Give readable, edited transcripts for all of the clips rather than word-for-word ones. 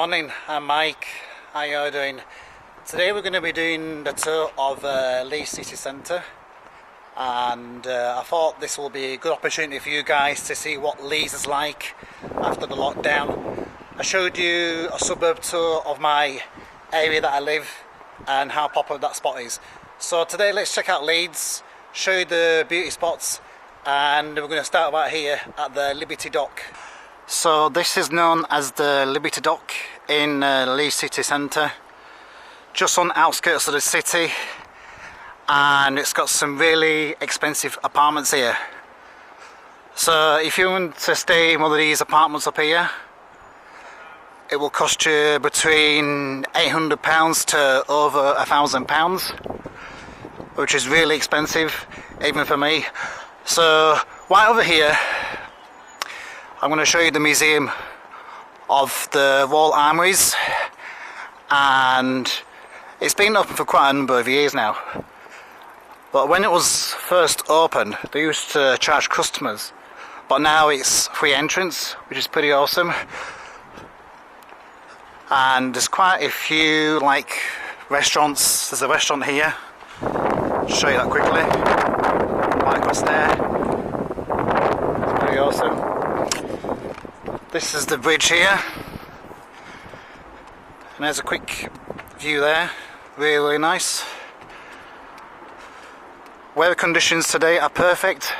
Morning, I'm Mike. How are you doing? Today we're going to be doing the tour of Leeds City Centre, and I thought this will be a good opportunity for you guys to see what Leeds is like after the lockdown. I showed you a suburb tour of my area that I live and how popular that spot is. So today let's check out Leeds, show you the beauty spots, and we're going to start right here at the Liberty Dock. So this is known as the Liberty Dock in Leeds City Centre, just on the outskirts of the city, and it's got some really expensive apartments here. So if you want to stay in one of these apartments up here, it will cost you between £800 to over £1,000, which is really expensive even for me. So right over here I'm going to show you the museum of the Royal Armouries, and it's been open for quite a number of years now. But when it was first opened, they used to charge customers, but now it's free entrance, which is pretty awesome. And there's quite a few like restaurants. There's a restaurant here, I'll show you that quickly, right across there. It's pretty awesome. This is the bridge here, and there's a quick view there, really nice. Weather conditions today are perfect.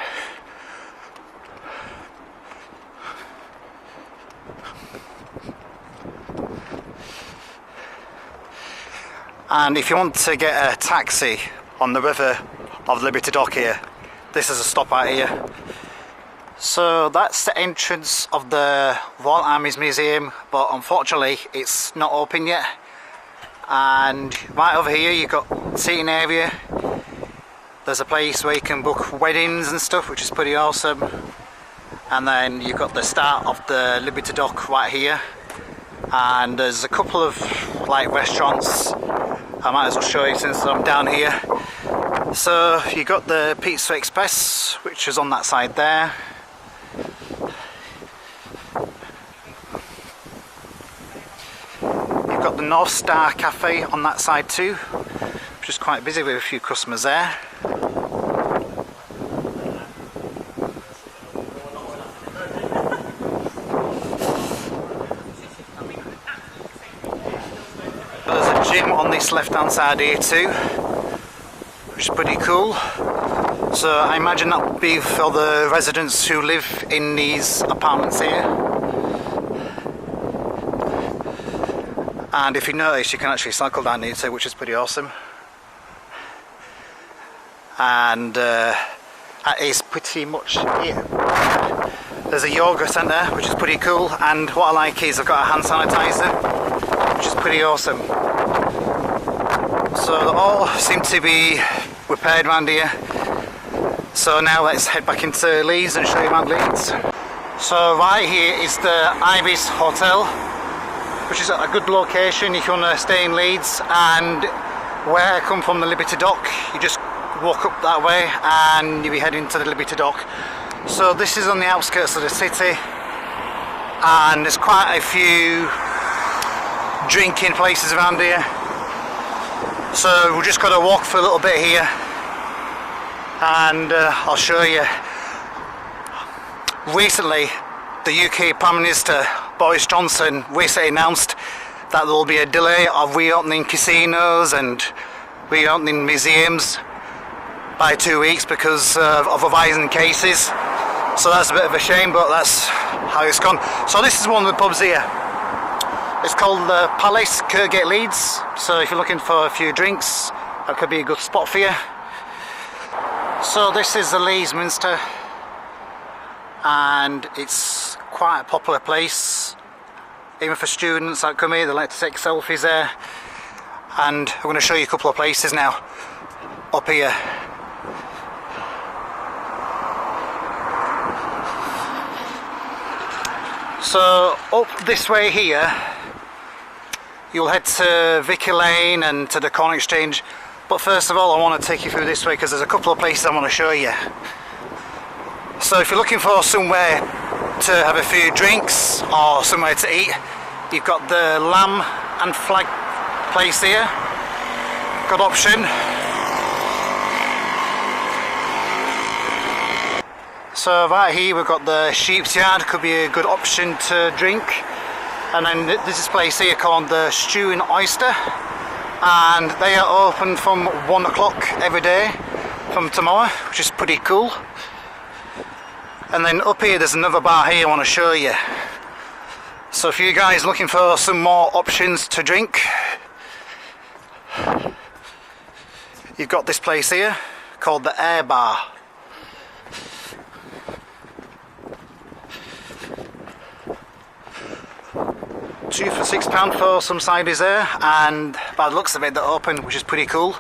And if you want to get a taxi on the river of Liberty Dock here, this is a stop out here. So that's the entrance of the Royal Armouries Museum, but unfortunately it's not open yet. And right over here you've got seating area. There's a place where you can book weddings and stuff, which is pretty awesome. And then you've got the start of the Liberty Dock right here, and there's a couple of like restaurants. I might as well show you since I'm down here. So you got the Pizza Express, which is on that side there. You've got the North Star Cafe on that side too, which is quite busy with a few customers there. There's a gym on this left hand side here too, which is pretty cool. So I imagine that would be for the residents who live in these apartments here. And if you notice, you can actually cycle down here too, which is pretty awesome. And that is pretty much it. There's a yoga centre, which is pretty cool, and what I like is I've got a hand sanitizer, which is pretty awesome. So they all seem to be repaired around here. So now let's head back into Leeds and show you around Leeds. So right here is the Ibis Hotel, which is a good location if you want to stay in Leeds. And where I come from, the Liberty Dock, you just walk up that way and you'll be heading to the Liberty Dock. So this is on the outskirts of the city, and there's quite a few drinking places around here. So we've just got to walk for a little bit here, and I'll show you. Recently, the UK Prime Minister Boris Johnson recently announced that there will be a delay of reopening casinos and reopening museums by 2 weeks because of rising cases. So that's a bit of a shame, but that's how it's gone. So this is one of the pubs here. It's called the Palace, Kirkgate, Leeds. So if you're looking for a few drinks, that could be a good spot for you. So this is the Leeds Minster, and it's quite a popular place. Even for students that come here, they like to take selfies there. And I'm going to show you a couple of places now up here. So up this way here, you'll head to Vicky Lane and to the Corn Exchange. But first of all, I want to take you through this way because there's a couple of places I want to show you. So if you're looking for somewhere to have a few drinks or somewhere to eat, You've got the lamb and flag place here, good option. So right here we've got the sheep's yard, could be a good option to drink. And then there's this place here called the Stew and Oyster, and they are open from 1 o'clock every day from tomorrow, which is pretty cool. And then up here there's another bar here I want to show you. So if you guys are looking for some more options to drink, you've got this place here called the Air Bar. £2 for £6 for some cideries there, and by the looks of it they're open, which is pretty cool.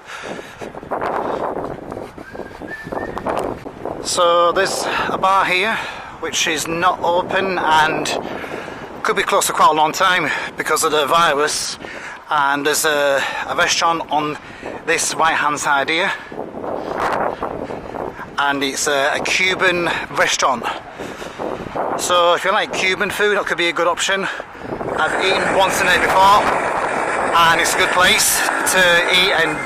So there's a bar here which is not open and could be closed for quite a long time because of the virus, and there's a restaurant on this right hand side here, and it's a Cuban restaurant. So if you like Cuban food, that could be a good option. I've eaten once in there before and it's a good place to eat and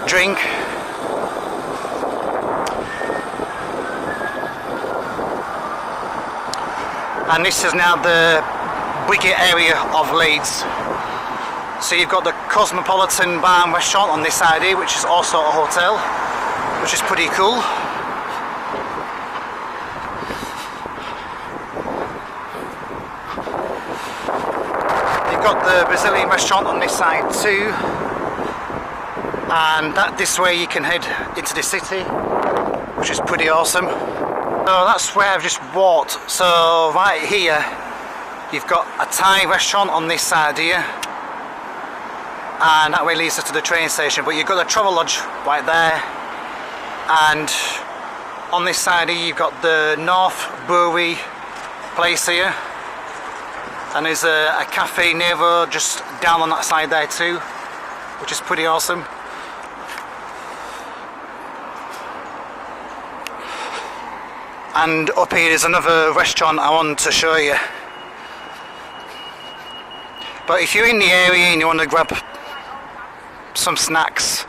drink. And this is now the bigger area of Leeds. So you've got the Cosmopolitan Bar and Restaurant on this side here, which is also a hotel, which is pretty cool. You've got the Brazilian restaurant on this side too, and this way you can head into the city, which is pretty awesome. So that's where I've just walked. So right here you've got a Thai restaurant on this side here, and that way leads us to the train station. But you've got a travel lodge right there, and on this side here you've got the North Brewery place here, and there's a cafe near just down on that side there too, which is pretty awesome. And up here is another restaurant I want to show you. But if you're in the area and you want to grab some snacks,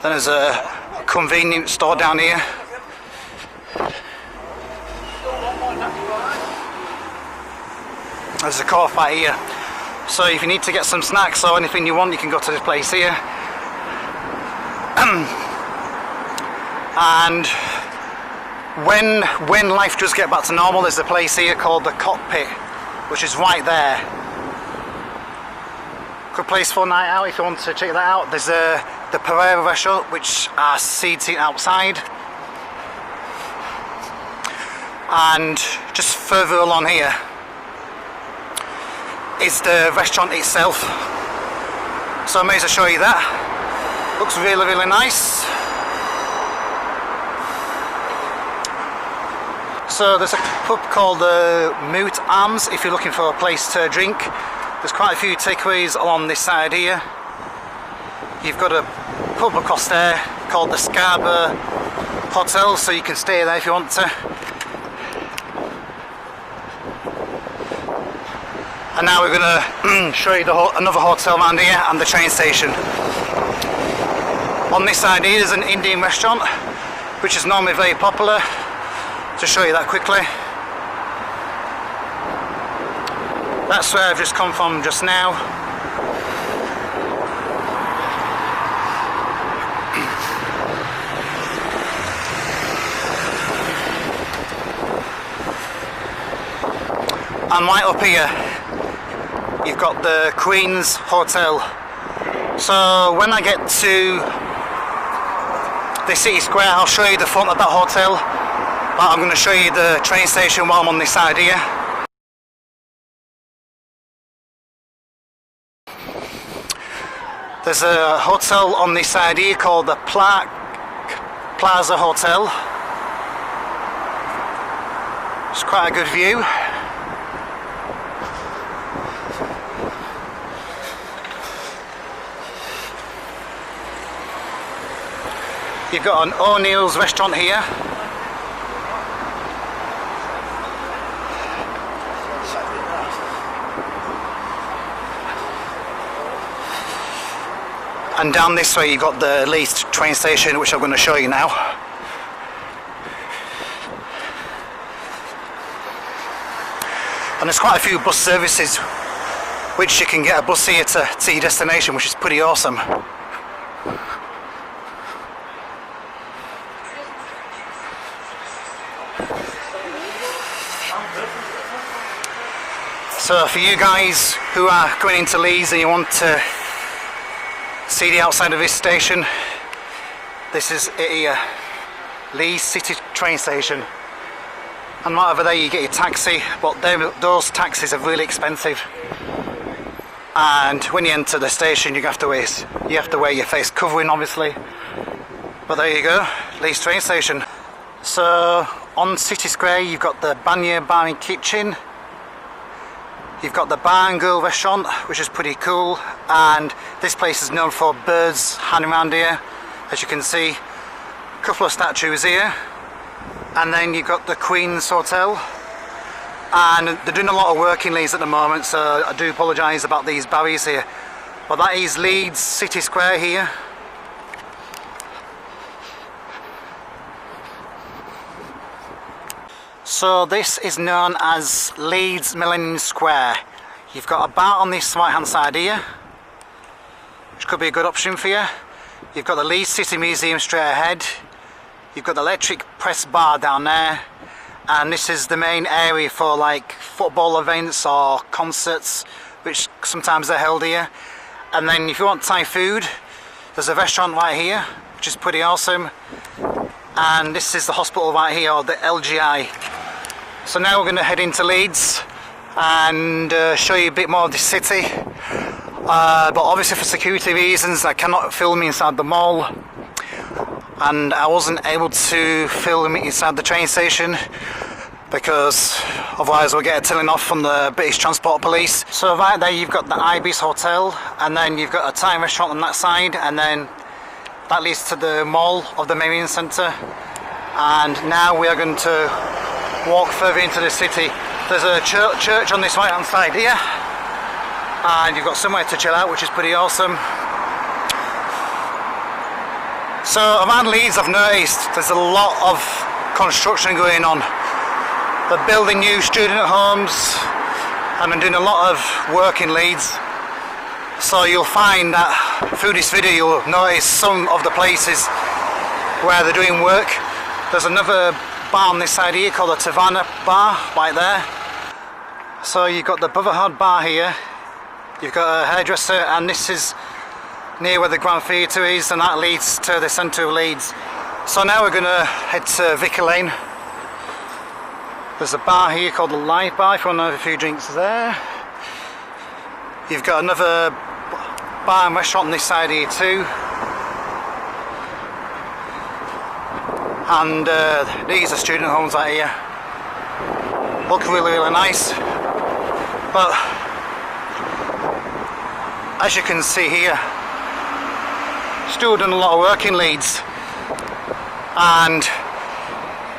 then there's a convenience store down here. There's a cafe here. So if you need to get some snacks or anything you want, you can go to this place here. And when life does get back to normal, there's a place here called the Cockpit, which is right there. Good place for a night out if you want to check that out. There's the Pereira restaurant, which are seated outside, and just further along here is the restaurant itself. So I may as well show you that. Looks really, really nice. So there's a pub called Moot Arms if you're looking for a place to drink. There's quite a few takeaways along this side here. You've got a pub across there called the Scarborough Hotel, so you can stay there if you want to. And now we're going to show you another hotel around here and the train station. On this side here is an Indian restaurant, which is normally very popular. To show you that quickly. That's where I've just come from just now. And right up here you've got the Queen's Hotel. So when I get to the city square, I'll show you the front of that hotel. I'm going to show you the train station while I'm on this side here. There's a hotel on this side here called the Plaza Hotel. It's quite a good view. You've got an O'Neill's restaurant here. And down this way you've got the Leeds train station, which I'm going to show you now. And there's quite a few bus services which you can get a bus here to your destination, which is pretty awesome. So for you guys who are going into Leeds and you want to see the outside of this station, this is it here, Leeds City train station. And right over there you get your taxi, but those taxis are really expensive. And when you enter the station you have to wear your face covering, obviously. But there you go, Leeds train station. So on City Square you've got the Banya Bar and Kitchen. You've got the Bar and Grill restaurant, which is pretty cool, and this place is known for birds hanging around here, as you can see. A couple of statues here, and then you've got the Queen's Hotel, and they're doing a lot of work in Leeds at the moment, so I do apologise about these barriers here. But that is Leeds City Square here. So this is known as Leeds Millennium Square. You've got a bar on this right hand side here, which could be a good option for you. You've got the Leeds City Museum straight ahead. You've got the electric press bar down there, and this is the main area for like football events or concerts, which sometimes are held here. And then if you want Thai food, there's a restaurant right here, which is pretty awesome. And this is the hospital right here, or the LGI. So now we're going to head into Leeds and show you a bit more of the city. But obviously for security reasons I cannot film inside the mall, and I wasn't able to film inside the train station because otherwise we'll get a telling off from the British Transport Police. So right there you've got the Ibis Hotel, and then you've got a Thai restaurant on that side, and then that leads to the mall of the Marion Centre. And now we are going to walk further into the city. There's a church on this right hand side here, and you've got somewhere to chill out, which is pretty awesome. So around Leeds I've noticed there's a lot of construction going on. They're building new student homes and they're doing a lot of work in Leeds. So you'll find that through this video you'll notice some of the places where they're doing work. There's another bar on this side here called the Taverna Bar right there. So you've got the Brotherhood Bar here, you've got a hairdresser, and this is near where the Grand Theatre is, and that leads to the centre of Leeds. So now we're going to head to Vicar Lane. There's a bar here called the Live Bar if you want to have a few drinks there. You've got another bar and restaurant on this side here too. And these are student homes out here. Look really, really nice. But as you can see here, still doing a lot of work in Leeds, and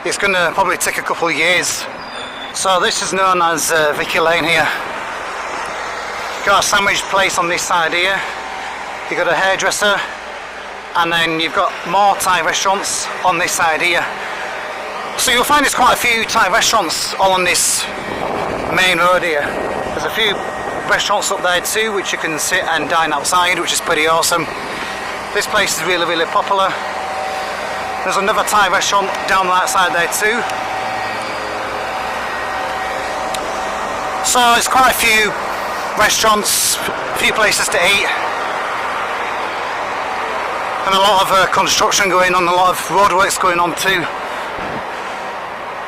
it's going to probably take a couple of years. So this is known as Vicar Lane here. You've got a sandwich place on this side here, you've got a hairdresser, and then you've got more Thai restaurants on this side here. So you'll find there's quite a few Thai restaurants all on this main road here. There's a few restaurants up there too, which you can sit and dine outside, which is pretty awesome. This place is really, really popular. There's another Thai restaurant down that side there too. So it's quite a few restaurants, a few places to eat, and a lot of construction going on, a lot of roadworks going on too.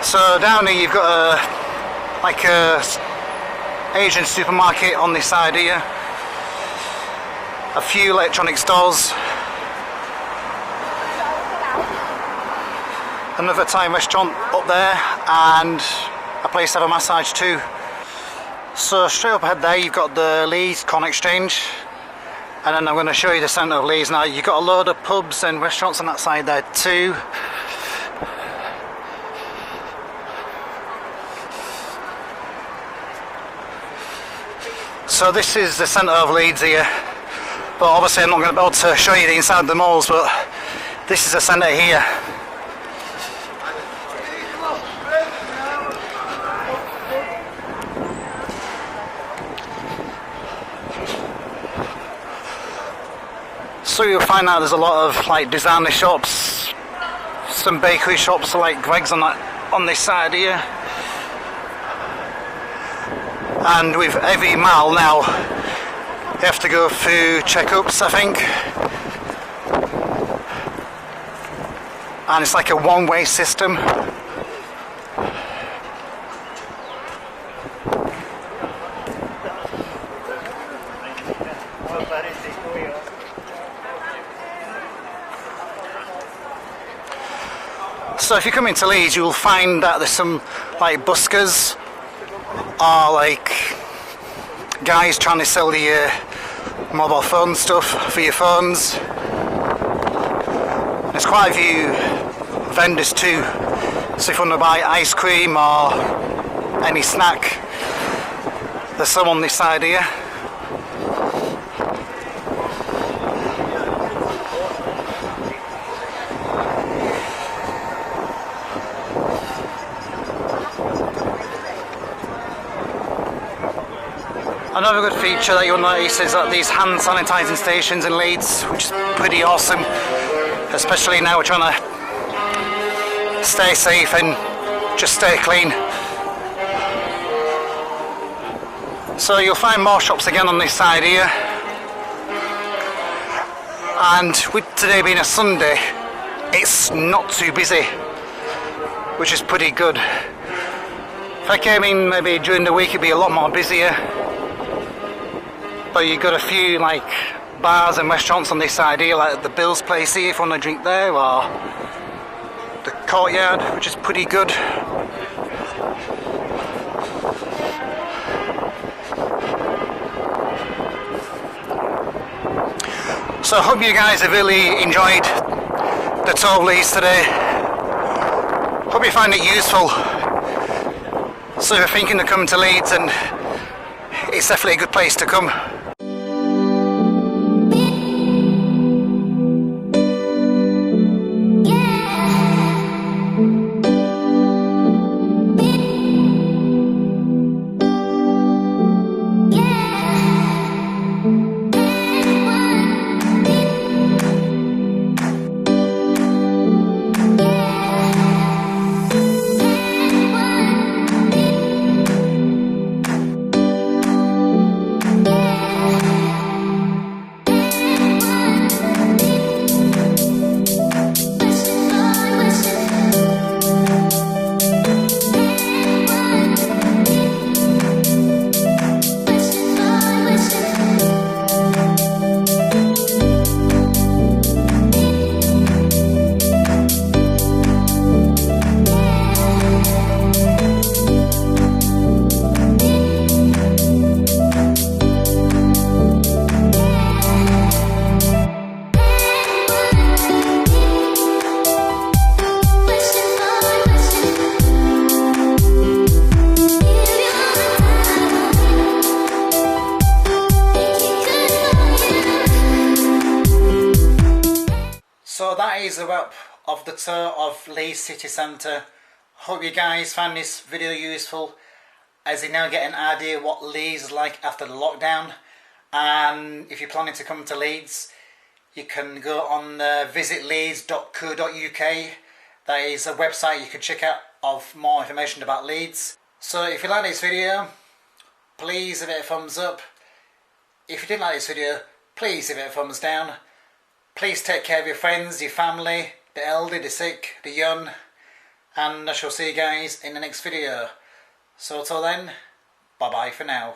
So down here you've got like a Asian supermarket on this side here, a few electronic stores, another Thai restaurant up there, and a place to have a massage too. So straight up ahead there you've got the Leeds Corn Exchange, and then I'm going to show you the centre of Leeds now. You've got a load of pubs and restaurants on that side there too. So this is the centre of Leeds here, But obviously I'm not going to be able to show you the inside of the malls, but this is the centre here. So you'll find out there's a lot of like designer shops, some bakery shops like Greg's on this side here. And with every mile now you have to go through checkups, I think. And it's like a one-way system. So if you come into Leeds, you'll find that there's some like buskers or like guys trying to sell you mobile phone stuff for your phones. There's quite a few vendors too, so if you want to buy ice cream or any snack, there's some on this side here. Another good feature that you'll notice is that these hand sanitising stations in Leeds, which is pretty awesome, especially now we're trying to stay safe and just stay clean. So you'll find more shops again on this side here, and with today being a Sunday, it's not too busy, which is pretty good. If I came in maybe during the week, it'd be a lot more busier. But you've got a few like bars and restaurants on this side here, like the Bill's place here if you want to drink there, or the Courtyard, which is pretty good. So I hope you guys have really enjoyed the tour of Leeds today. Hope you find it useful. So if you're thinking of coming to Leeds, and it's definitely a good place to come. So that is a wrap of the tour of Leeds city centre. Hope you guys found this video useful, as you now get an idea what Leeds is like after the lockdown. And if you're planning to come to Leeds, you can go on visitleeds.co.uk. That is a website you can check out of more information about Leeds. So if you like this video, please give it a thumbs up. If you didn't like this video, please give it a thumbs down. Please take care of your friends, your family, the elderly, the sick, the young, and I shall see you guys in the next video. So till then, bye bye for now.